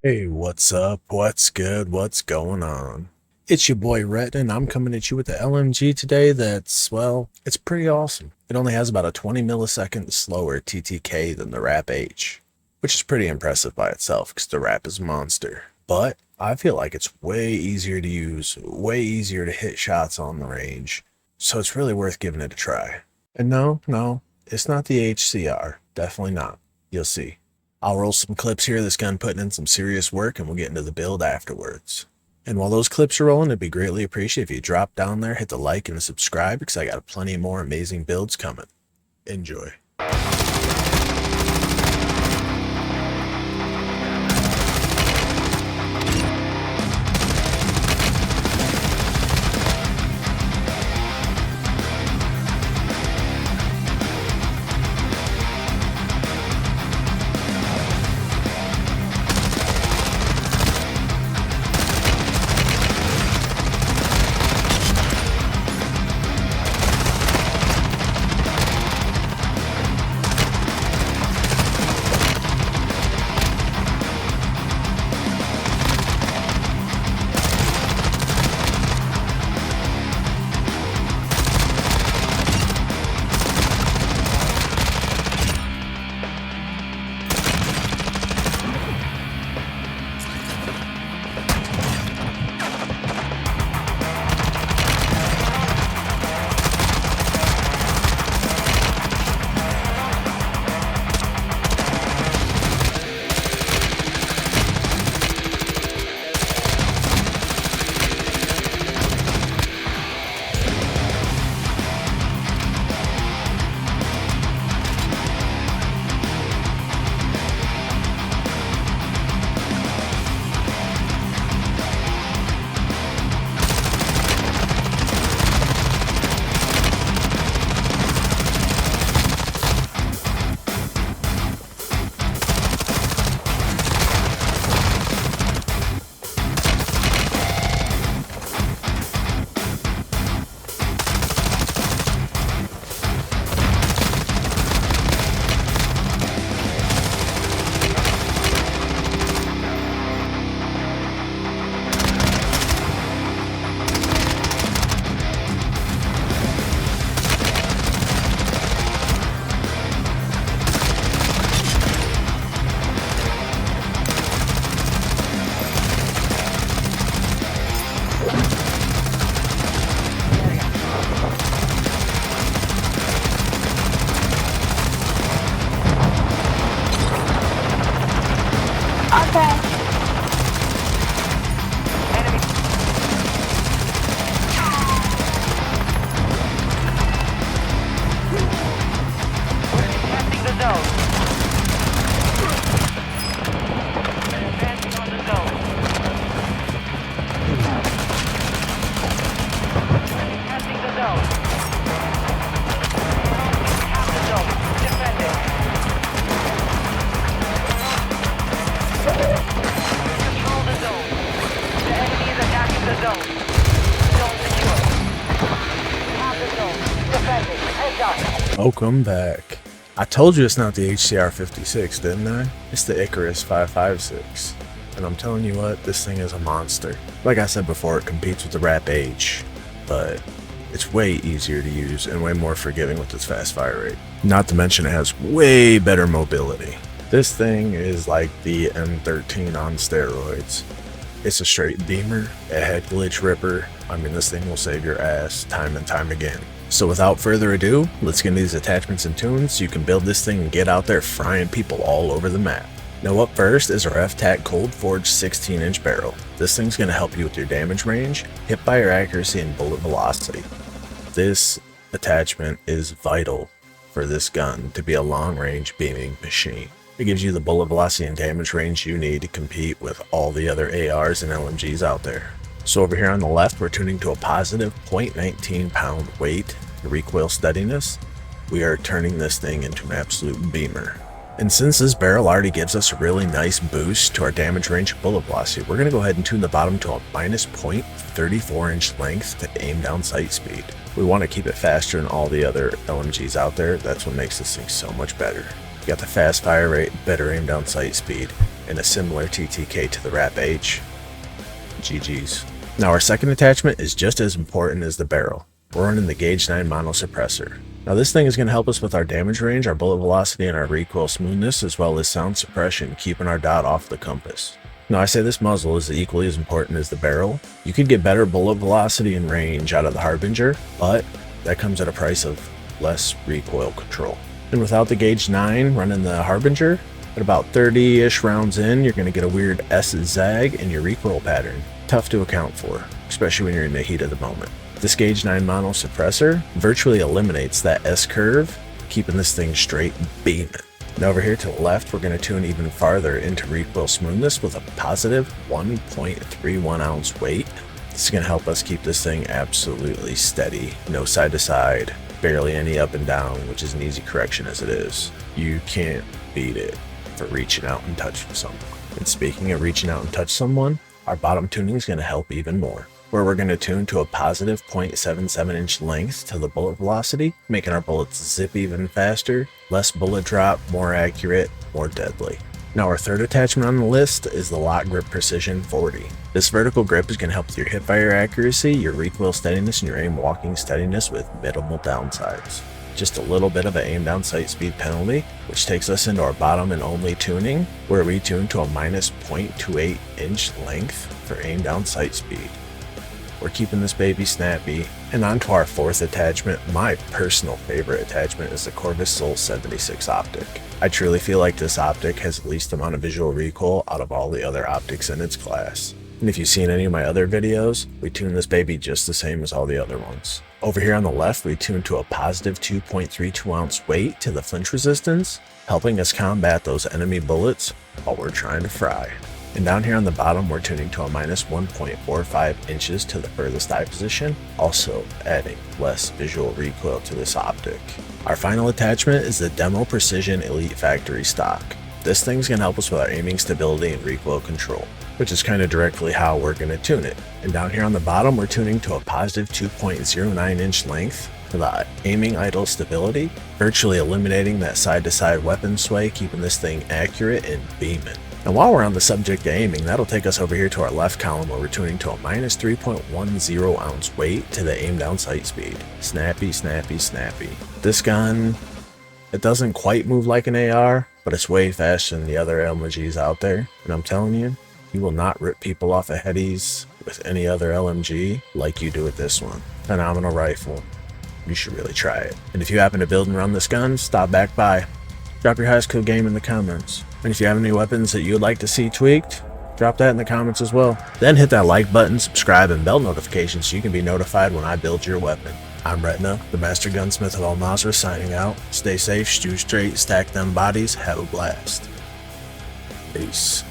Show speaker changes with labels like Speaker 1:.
Speaker 1: Hey, what's up? What's good? What's going on? It's your boy Rhett, and I'm coming at you with the LMG today that's, well, it's pretty awesome. It only has about a 20 millisecond slower TTK than the RAPP-H, which is pretty impressive by itself because the RAPP is a monster. But I feel like it's way easier to use, way easier to hit shots on the range, so it's really worth giving it a try. And no, it's not the HCR. Definitely not. You'll see. I'll roll some clips here of this gun putting in some serious work, and we'll get into the build afterwards. And while those clips are rolling, it'd be greatly appreciated if you drop down there, hit the like and the subscribe, because I got plenty more amazing builds coming. Enjoy. Welcome back. I told you it's not the HCR56, didn't I? It's the Icarus 556. And I'm telling you what, this thing is a monster. Like I said before, it competes with the RAPP-H, but it's way easier to use and way more forgiving with its fast fire rate. Not to mention it has way better mobility. This thing is like the M13 on steroids. It's a straight beamer, a head glitch ripper. I mean, this thing will save your ass time and time again. So without further ado, let's get into these attachments and tunes so you can build this thing and get out there frying people all over the map. Now up first is our F-TAC Cold Forged 16-inch barrel. This thing's going to help you with your damage range, hipfire accuracy, and bullet velocity. This attachment is vital for this gun to be a long-range beaming machine. It gives you the bullet velocity and damage range you need to compete with all the other ARs and LMGs out there. So over here on the left, we're tuning to a positive 0.19 pound weight, recoil steadiness. We are turning this thing into an absolute beamer. And since this barrel already gives us a really nice boost to our damage range and bullet velocity, we're going to go ahead and tune the bottom to a minus 0.34 inch length to aim down sight speed. We want to keep it faster than all the other LMGs out there. That's what makes this thing so much better. You got the fast fire rate, better aim down sight speed, and a similar TTK to the RAPP-H. GG's. Now our second attachment is just as important as the barrel. We're running the Gauge 9 mono suppressor. Now this thing is going to help us with our damage range, our bullet velocity, and our recoil smoothness, as well as sound suppression, keeping our dot off the compass. Now I say this muzzle is equally as important as the barrel. You could get better bullet velocity and range out of the Harbinger, but that comes at a price of less recoil control. And without the Gauge 9 running the Harbinger, at about 30-ish rounds in, you're going to get a weird S-zag in your recoil pattern. Tough to account for, especially when you're in the heat of the moment. This Gauge 9 mono suppressor virtually eliminates that S-curve, keeping this thing straight beaming. Now over here to the left, we're going to tune even farther into recoil smoothness with a positive 1.31 ounce weight. This is going to help us keep this thing absolutely steady, no side to side, barely any up and down, which is an easy correction as it is. You can't beat it for reaching out and touching someone. And speaking of reaching out and touch someone, our bottom tuning is going to help even more, where we're going to tune to a positive 0.77 inch length to the bullet velocity, making our bullets zip even faster, less bullet drop, more accurate, more deadly. Now our third attachment on the list is the Lock Grip Precision 40. This vertical grip is going to help with your hipfire accuracy, your recoil steadiness, and your aim walking steadiness with minimal downsides. Just a little bit of an aim down sight speed penalty, which takes us into our bottom and only tuning, where we tune to a minus 0.28 inch length for aim down sight speed. We're keeping this baby snappy. And on to our fourth attachment. My personal favorite attachment is the Corvus Sol 76 optic. I truly feel like this optic has the least amount of visual recoil out of all the other optics in its class. And if you've seen any of my other videos, we tune this baby just the same as all the other ones. Over here on the left, we tune to a positive 2.32 ounce weight to the flinch resistance, helping us combat those enemy bullets while we're trying to fry. And down here on the bottom, we're tuning to a minus 1.45 inches to the furthest eye position, also adding less visual recoil to this optic. Our final attachment is the Demo Precision Elite Factory Stock. This thing's going to help us with our aiming stability and recoil control, which is kind of directly how we're going to tune it. And down here on the bottom, we're tuning to a positive 2.09 inch length for the aiming idle stability, virtually eliminating that side-to-side weapon sway, keeping this thing accurate and beaming. And while we're on the subject of aiming, that'll take us over here to our left column, where we're tuning to a minus 3.10 ounce weight to the aim down sight speed. Snappy, snappy, snappy. This gun, it doesn't quite move like an AR, but it's way faster than the other LMGs out there. And I'm telling you, you will not rip people off of headies with any other LMG like you do with this one. Phenomenal rifle. You should really try it. And if you happen to build and run this gun, stop back by. Drop your highest kill game in the comments. And if you have any weapons that you would like to see tweaked, drop that in the comments as well. Then hit that like button, subscribe, and bell notifications so you can be notified when I build your weapon. I'm Retina, the Master Gunsmith of MAZRAH, signing out. Stay safe, shoot straight, stack them bodies, have a blast. Peace.